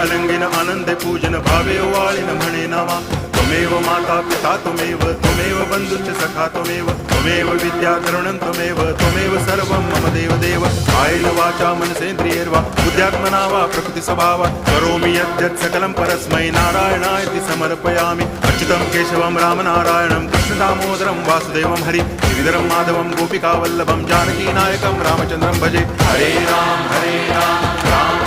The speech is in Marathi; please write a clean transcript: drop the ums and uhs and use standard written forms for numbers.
विद्यारंगीन आनंदे पूजन भावे वाळीन म्हणे नावा त्वमेव माता पिता त्वमेव बंधुश्च सखा त्वमेव विद्या तरुणं त्वमेव सर्वं मम देव कायेन वाचा मनसेन्द्रियैर्वा बुद्ध्यात्मना वा प्रकृति स्वभावात् करोमि यद्यत् सकलं परस्मै नारायणायति समर्पयामि अच्युतं केशवं रामनारायणं कृष्णदामोदरं वासुदेवं हरि गिरिधरं माधवं गोपिकावल्लभं जानकीनायकं रामचन्द्रं भजे हरे राम राम